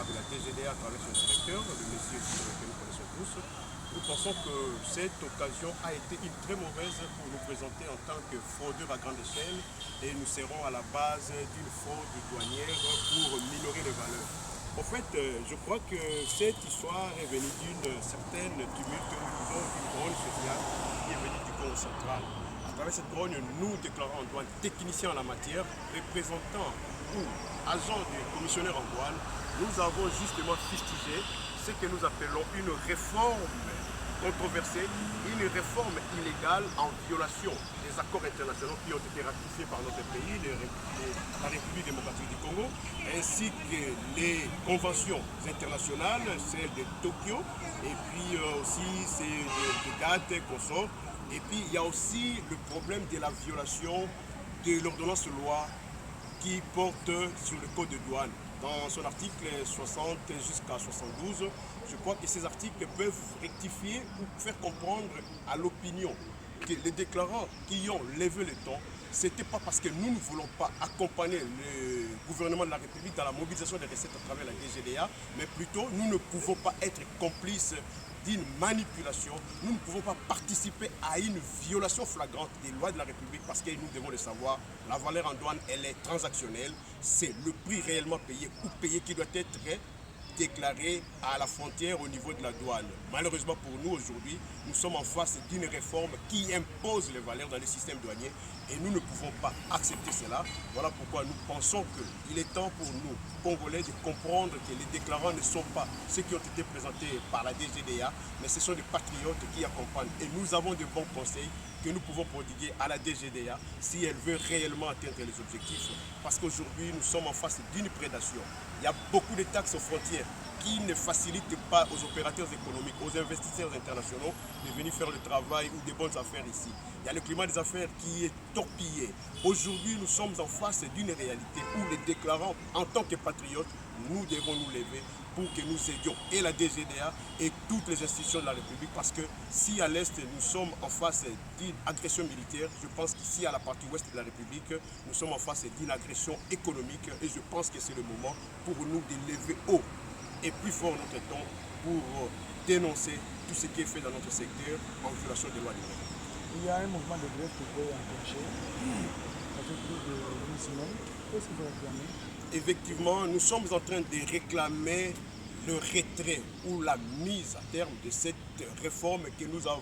de la DGDA à travers son directeur, le monsieur que nous connaissons tous. Nous pensons que cette occasion a été une très mauvaise pour nous présenter en tant que fraudeurs à grande échelle et nous serons à la base d'une fraude douanière pour minorer les valeurs. En fait, je crois que cette histoire est venue d'une certaine tumulte où nous avons une grogne sociale qui est venue du Congo central. À travers cette grogne, nous déclarons en douane techniciens en la matière, représentants ou agents du commissionnaire en douane, nous avons justement fustigé ce que nous appelons une réforme controversée, une réforme illégale en violation des accords internationaux qui ont été ratifiés par notre pays, la République démocratique du Congo, ainsi que les conventions internationales, celles de Tokyo, et puis aussi ces de dates qu'on sort. Et puis il y a aussi le problème de la violation de l'ordonnance loi qui porte sur le code de douane. Dans son article 60 jusqu'à 72, je crois que ces articles peuvent rectifier ou faire comprendre à l'opinion que les déclarants qui ont levé le ton, ce n'était pas parce que nous ne voulons pas accompagner le gouvernement de la République dans la mobilisation des recettes à travers la DGDA, mais plutôt nous ne pouvons pas être complices d'une manipulation, nous ne pouvons pas participer à une violation flagrante des lois de la République parce que nous devons le savoir, la valeur en douane elle est transactionnelle, c'est le prix réellement payé ou payé qui doit être déclaré à la frontière au niveau de la douane. Malheureusement pour nous aujourd'hui, nous sommes en face d'une réforme qui impose les valeurs dans les systèmes douaniers et nous ne pouvons pas accepter cela. Voilà pourquoi nous pensons qu'il est temps pour nous, Congolais, de comprendre que les déclarants ne sont pas ceux qui ont été présentés par la DGDA, mais ce sont des patriotes qui accompagnent. Et nous avons de bons conseils que nous pouvons prodiguer à la DGDA si elle veut réellement atteindre les objectifs. Parce qu'aujourd'hui, nous sommes en face d'une prédation. Il y a beaucoup de taxes aux frontières qui ne facilitent pas aux opérateurs économiques, aux investisseurs internationaux de venir faire le travail ou des bonnes affaires ici. Il y a le climat des affaires qui est torpillé. Aujourd'hui, nous sommes en face d'une réalité où les déclarants, en tant que patriotes, nous devons nous lever pour que nous aidions et la DGDA et toutes les institutions de la République parce que si à l'Est nous sommes en face d'une agression militaire, je pense qu'ici à la partie ouest de la République, nous sommes en face d'une agression économique et je pense que c'est le moment pour nous de lever haut et plus fort notre ton pour dénoncer tout ce qui est fait dans notre secteur en violation des lois du monde. Il y a un mouvement de grève qui peut enclencher. Ça fait plus de 1 semaine. Qu'est-ce que vous réclamez? Effectivement, nous sommes en train de réclamer le retrait ou la mise à terme de cette réforme que nous avons